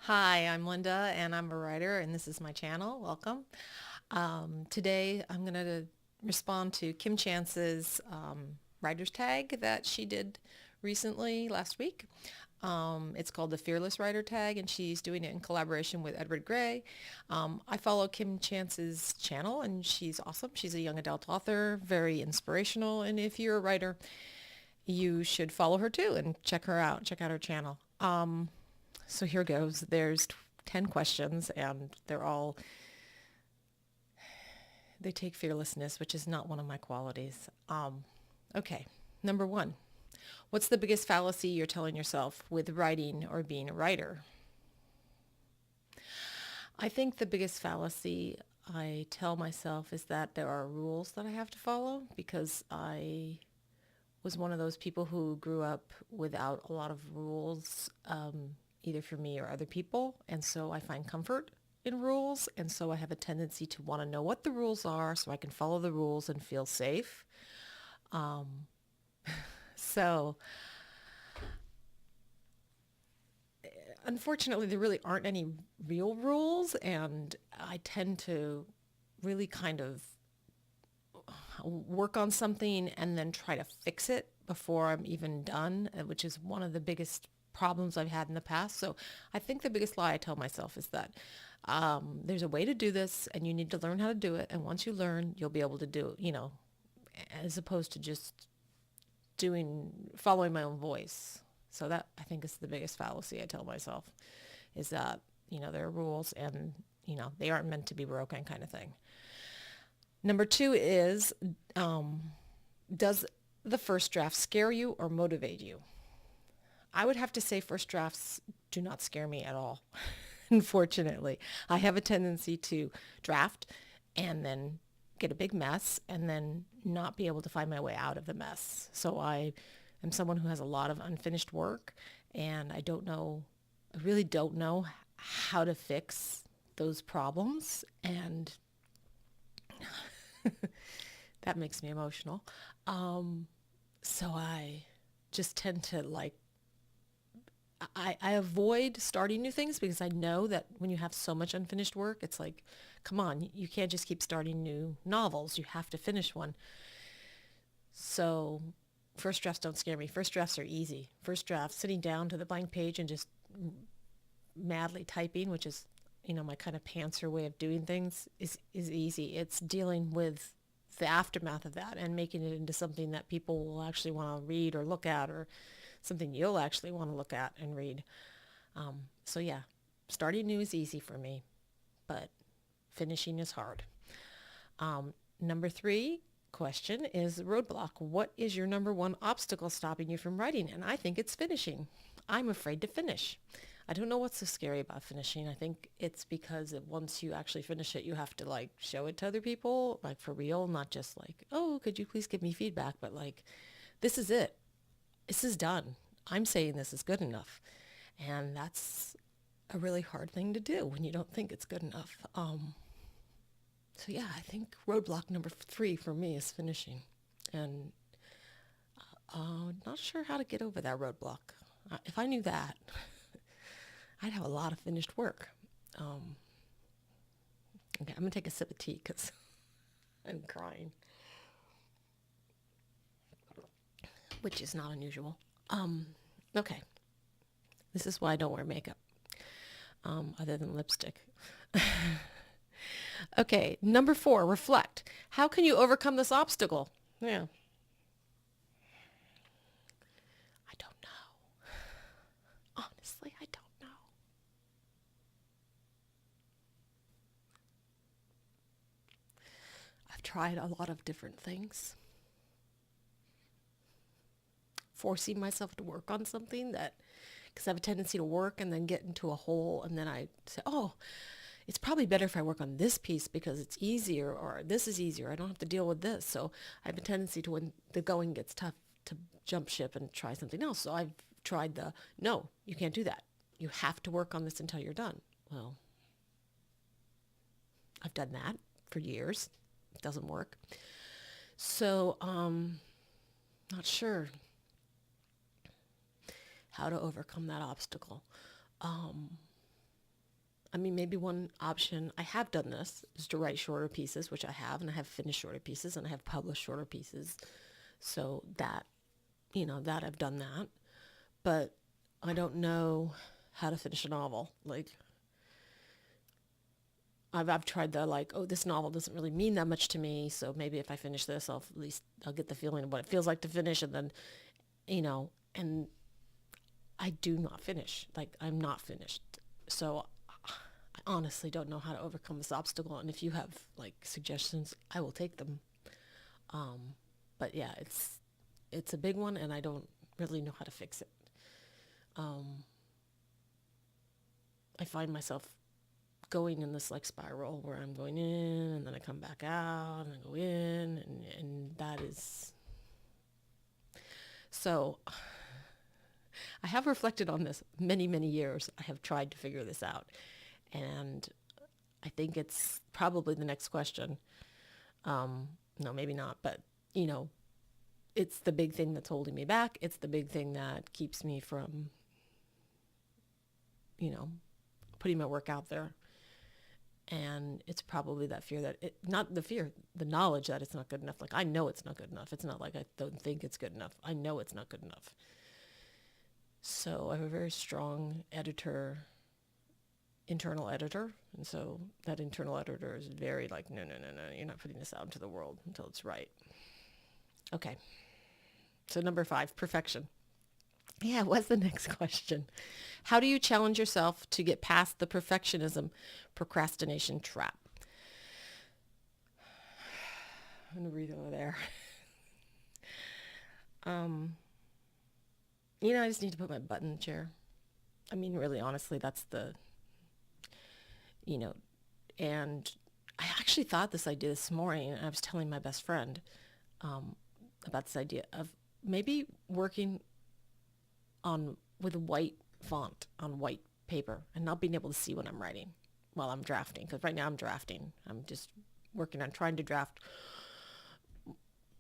Hi, I'm Linda and I'm a writer and this is my channel. Welcome. Today I'm going to respond to Kim Chance's writer's tag that she did recently last week. It's called the Fearless Writer Tag and she's doing it in collaboration with Edward Gray. I follow Kim Chance's channel and she's awesome. She's a young adult author, very inspirational, and if you're a writer, you should follow her too and check her out. Check out her channel. So here goes. There's 10 questions and they take fearlessness, which is not one of my qualities. Okay. Number one, what's the biggest fallacy you're telling yourself with writing or being a writer? I think the biggest fallacy I tell myself is that there are rules that I have to follow because I was one of those people who grew up without a lot of rules, either for me or other people. And so I find comfort in rules. And so I have a tendency to want to know what the rules are so I can follow the rules and feel safe. Um, so unfortunately, there really aren't any real rules. And I tend to really kind of work on something and then try to fix it before I'm even done, which is one of the biggest problems I've had in the past. So I think the biggest lie I tell myself is that there's a way to do this and you need to learn how to do it. And once you learn, you'll be able to do it, as opposed to just following my own voice. So that I think is the biggest fallacy I tell myself is that, there are rules and, they aren't meant to be broken kind of thing. Number two is, does the first draft scare you or motivate you? I would have to say first drafts do not scare me at all. Unfortunately, I have a tendency to draft and then get a big mess and then not be able to find my way out of the mess. So I am someone who has a lot of unfinished work and I really don't know how to fix those problems, and that makes me emotional. So I just tend to I avoid starting new things because I know that when you have so much unfinished work, it's like, come on, you can't just keep starting new novels. You have to finish one. So first drafts don't scare me. First drafts are easy. First draft, sitting down to the blank page and just madly typing, which is, my kind of pantser way of doing things, is easy. It's dealing with the aftermath of that and making it into something that people will actually want to read or look at, or something you'll actually want to look at and read. So yeah, starting new is easy for me, but finishing is hard. Number three question is Roadblock. What is your number one obstacle stopping you from writing? And I think it's finishing. I'm afraid to finish. I don't know what's so scary about finishing. I think it's because once you actually finish it, you have to show it to other people, for real, not just oh, could you please give me feedback, but this is it. This is done. I'm saying this is good enough. And that's a really hard thing to do when you don't think it's good enough. So yeah, I think roadblock number three for me is finishing. And not sure how to get over that roadblock. If I knew that, I'd have a lot of finished work. Okay, I'm going to take a sip of tea because I'm crying, which is not unusual. Okay. This is why I don't wear makeup, other than lipstick. Okay, number four, reflect. How can you overcome this obstacle? Yeah. I don't know. Honestly, I don't know. I've tried a lot of different things. Forcing myself to work on something because I have a tendency to work and then get into a hole, and then I say, oh, it's probably better if I work on this piece because it's easier, or this is easier. I don't have to deal with this. So I have a tendency to, when the going gets tough, to jump ship and try something else. So I've tried no, you can't do that. You have to work on this until you're done. Well, I've done that for years. It doesn't work. So, not sure how to overcome that obstacle. I mean, maybe one option, I have done this, is to write shorter pieces, which I have, and I have finished shorter pieces, and I have published shorter pieces. So that, that I've done that. But I don't know how to finish a novel. Like, I've tried the, like, oh, this novel doesn't really mean that much to me, so maybe if I finish this, I'll get the feeling of what it feels like to finish, and then, and I do not finish. Like, I'm not finished. So I honestly don't know how to overcome this obstacle. And if you have like suggestions, I will take them. But yeah, it's a big one, and I don't really know how to fix it. I find myself going in this like spiral where I'm going in and then I come back out and I go in, and that is so. I have reflected on this many, many years. I have tried to figure this out, and I think it's probably the next question. No, maybe not, but it's the big thing that's holding me back. It's the big thing that keeps me from, putting my work out there. And it's probably that fear not the fear, the knowledge that it's not good enough. Like, I know it's not good enough. It's not like I don't think it's good enough. I know it's not good enough. So I have a very strong internal editor. And so that internal editor is very like, no, you're not putting this out into the world until it's right. Okay. So number 5, perfection. Yeah, what's the next question? How do you challenge yourself to get past the perfectionism-procrastination trap? I'm going to breathe over there. I just need to put my butt in the chair. I mean, really, honestly, that's and I actually thought this idea this morning, and I was telling my best friend about this idea of maybe working with a white font on white paper and not being able to see what I'm writing while I'm drafting. Because right now I'm drafting. I'm just working on trying to draft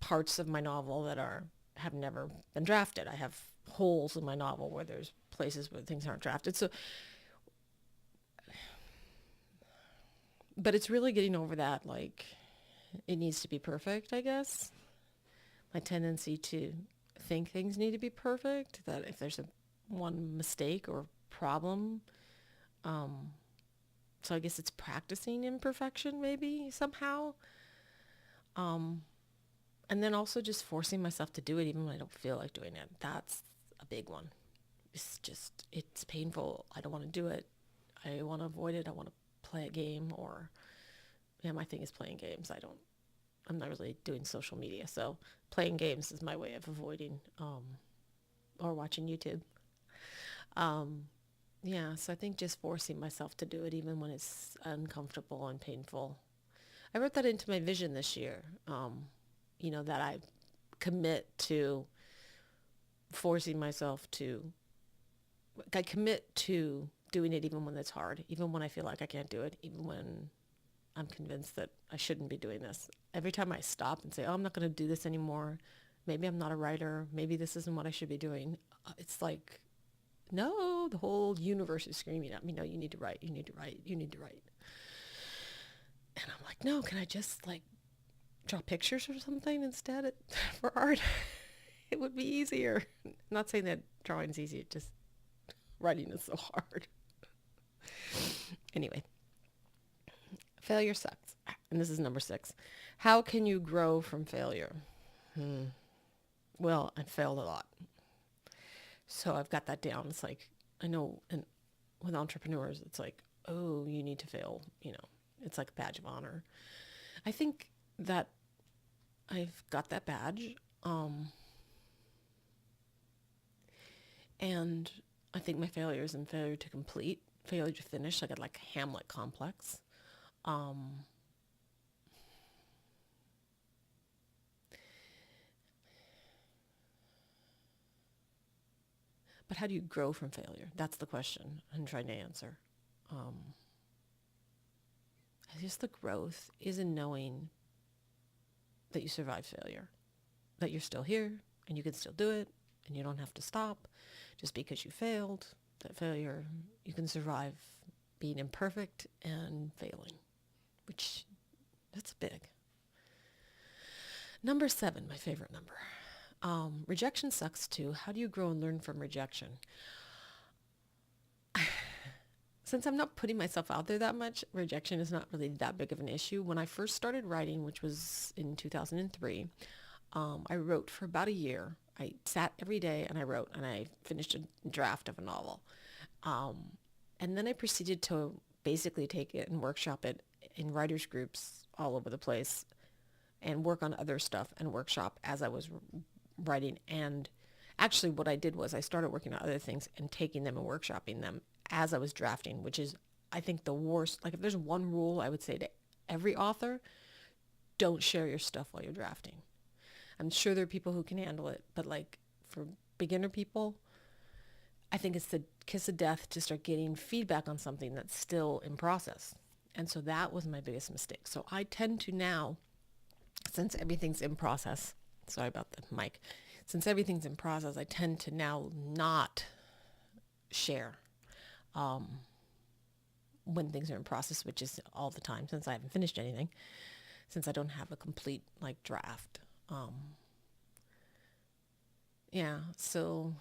parts of my novel that have never been drafted. I have holes in my novel where there's places where things aren't drafted. So, but it's really getting over that, like, it needs to be perfect, I guess. My tendency to think things need to be perfect, that if there's one mistake or problem, so I guess it's practicing imperfection maybe somehow. And then also just forcing myself to do it even when I don't feel like doing it. That's a big one. It's painful. I don't want to do it. I want to avoid it. I want to play a game, or, yeah, my thing is playing games. I'm not really doing social media. So playing games is my way of avoiding, or watching YouTube. Yeah, so I think just forcing myself to do it even when it's uncomfortable and painful. I wrote that into my vision this year, that I commit to forcing myself I commit to doing it even when it's hard, even when I feel like I can't do it, even when I'm convinced that I shouldn't be doing this. Every time I stop and say, oh, I'm not going to do this anymore, maybe I'm not a writer, maybe this isn't what I should be doing, it's like, no, the whole universe is screaming at me, no, you need to write, you need to write, you need to write. And I'm like, no, can I just like draw pictures or something instead for art? It would be easier. I'm not saying that drawing's easy, just writing is so hard. Anyway, failure sucks. And this is number 6. How can you grow from failure? Well, I failed a lot. So I've got that down. It's like, I know, and with entrepreneurs, it's like, oh, you need to fail. It's like a badge of honor. I think that I've got that badge. And I think my failures and failure to complete, failure to finish, I got like a Hamlet complex. But how do you grow from failure? That's the question I'm trying to answer. I guess the growth is in knowing that you survived failure, that you're still here and you can still do it, and you don't have to stop just because you failed. That failure, you can survive being imperfect and failing, which that's big. Number 7, my favorite number. Rejection sucks too. How do you grow and learn from rejection? Since I'm not putting myself out there that much, rejection is not really that big of an issue. When I first started writing, which was in 2003, I wrote for about a year. I sat every day and I wrote, and I finished a draft of a novel. And then I proceeded to basically take it and workshop it in writers groups all over the place and work on other stuff and workshop as I was writing. And actually what I did was I started working on other things and taking them and workshopping them as I was drafting, which is, I think, the worst. Like, if there's one rule I would say to every author, don't share your stuff while you're drafting. I'm sure there are people who can handle it, but like for beginner people, I think it's the kiss of death to start getting feedback on something that's still in process. And so that was my biggest mistake. So I tend to now, since everything's in process, sorry about the mic, since everything's in process, I tend to now not share when things are in process, which is all the time since I haven't finished anything, since I don't have a complete like draft. Yeah, so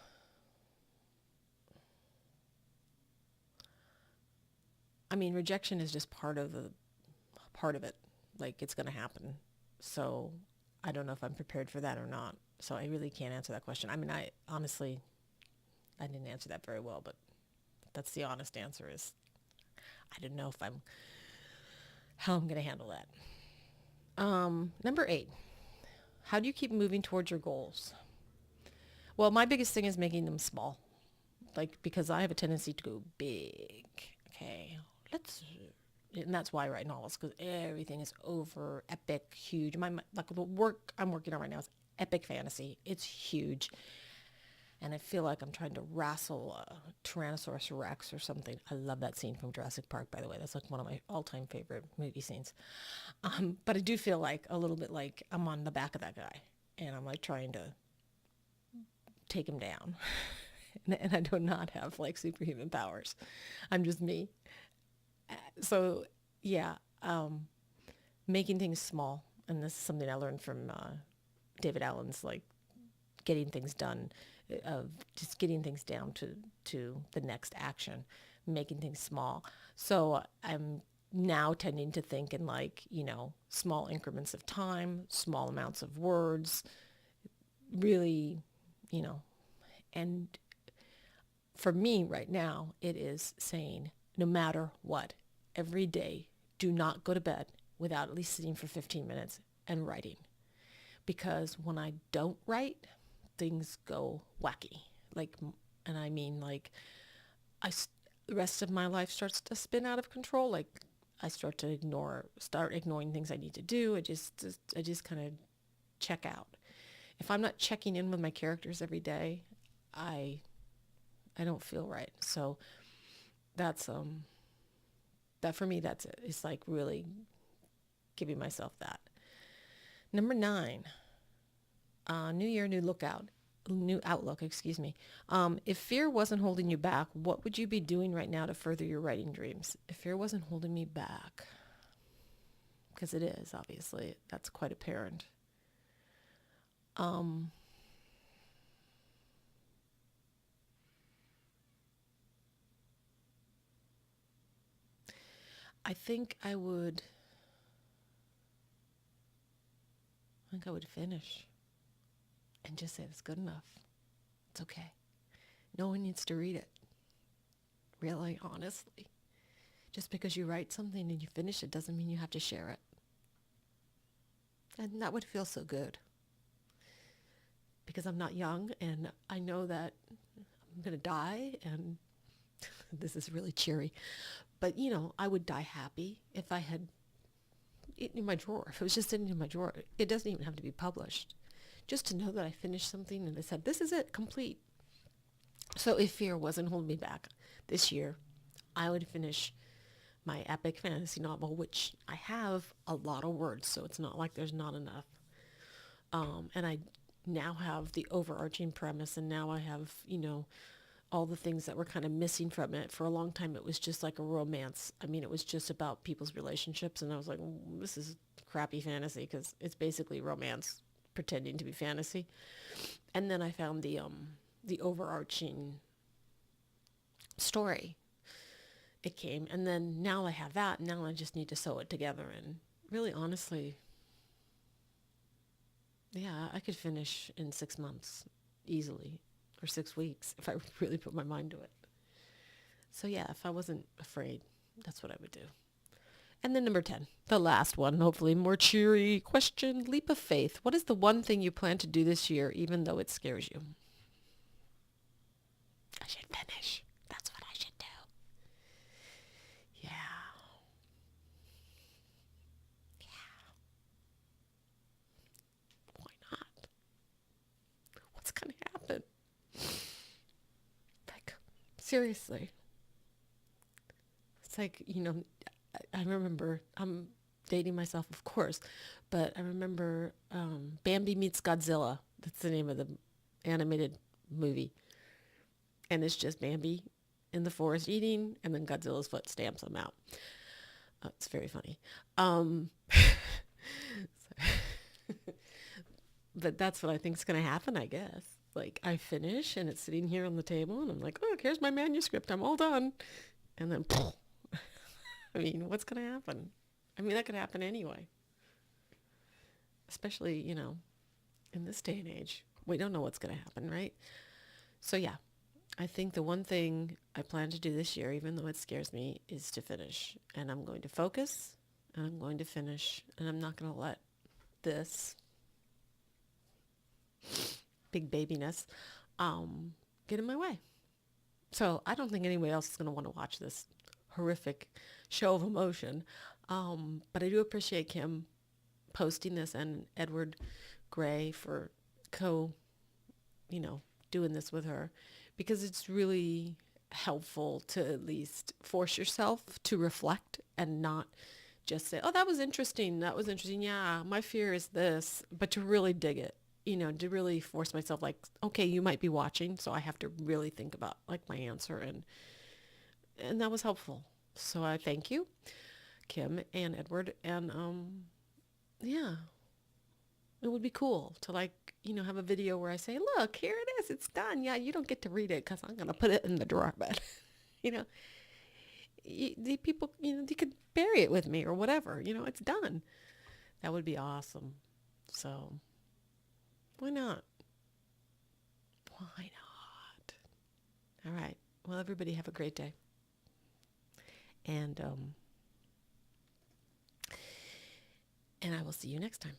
I mean, rejection is just part of it. Like, it's going to happen. So I don't know if I'm prepared for that or not. So I really can't answer that question. I mean, I honestly, I didn't answer that very well, but that's the honest answer is I don't know how I'm going to handle that. Number 8, how do you keep moving towards your goals? Well, my biggest thing is making them small. Like, because I have a tendency to go big. Okay, and that's why I write novels, because everything is over epic, huge. Like the work I'm working on right now is epic fantasy. It's huge. And I feel like I'm trying to wrestle a Tyrannosaurus Rex or something. I love that scene from Jurassic Park, by the way. That's like one of my all-time favorite movie scenes. But I do feel like a little bit like I'm on the back of that guy, and I'm like trying to take him down. And I do not have like superhuman powers. I'm just me. So yeah, making things small. And this is something I learned from David Allen's like getting things done, just getting things down to the next action, making things small. So I'm now tending to think in like, small increments of time, small amounts of words, really, and for me right now, it is saying, no matter what, every day, do not go to bed without at least sitting for 15 minutes and writing. Because when I don't write, things go wacky. Like, and I mean like, the rest of my life starts to spin out of control. Like, I start ignoring things I need to do. I just kind of check out. If I'm not checking in with my characters every day, I don't feel right. So that's that for me, that's it. It's like really giving myself that. Number 9, new year, new outlook, excuse me. If fear wasn't holding you back, what would you be doing right now to further your writing dreams? If fear wasn't holding me back, because it is, obviously, that's quite apparent. I think I would finish and just say it's good enough. It's okay. No one needs to read it. Really, honestly. Just because you write something and you finish it doesn't mean you have to share it. And that would feel so good. Because I'm not young and I know that I'm going to die, and this is really cheery. But, I would die happy if I had it in my drawer. If it was just sitting in my drawer, it doesn't even have to be published. Just to know that I finished something and I said, this is it, complete. So if fear wasn't holding me back this year, I would finish my epic fantasy novel, which I have a lot of words, so it's not like there's not enough. And I now have the overarching premise, and now I have, all the things that were kind of missing from it. For a long time, it was just like a romance. I mean, it was just about people's relationships. And I was like, this is crappy fantasy because it's basically romance pretending to be fantasy. And then I found the overarching story. It came. And then now I have that. Now I just need to sew it together. And really, honestly, yeah, I could finish in 6 months easily, or 6 weeks if I really put my mind to it. So yeah, if I wasn't afraid, that's what I would do. And then number 10, the last one, hopefully more cheery question, leap of faith. What is the one thing you plan to do this year, even though it scares you? I should finish. That's what I should do. Yeah. Yeah. Why not? What's going to happen? Like, seriously. It's like, I remember, I'm dating myself, of course, but I remember Bambi Meets Godzilla. That's the name of the animated movie. And it's just Bambi in the forest eating, and then Godzilla's foot stamps him out. It's very funny. But that's what I think is going to happen, I guess. Like, I finish, and it's sitting here on the table, and I'm like, oh, here's my manuscript. I'm all done. And then, I mean, what's going to happen? I mean, that could happen anyway. Especially, in this day and age. We don't know what's going to happen, right? So, yeah, I think the one thing I plan to do this year, even though it scares me, is to finish. And I'm going to focus, and I'm going to finish, and I'm not going to let this big babiness get in my way. So I don't think anybody else is going to want to watch this horrific show of emotion. But I do appreciate Kim posting this, and Edward Gray for doing this with her, because it's really helpful to at least force yourself to reflect and not just say, oh, that was interesting. That was interesting. Yeah, my fear is this, but to really dig it, to really force myself, like, okay, you might be watching, so I have to really think about like my answer. And that was helpful. So I thank you, Kim and Edward. And yeah, it would be cool to have a video where I say, look, here it is. It's done. Yeah, you don't get to read it because I'm going to put it in the drawer. But, the people, you could bury it with me or whatever. It's done. That would be awesome. So why not? Why not? All right. Well, everybody have a great day. And I will see you next time.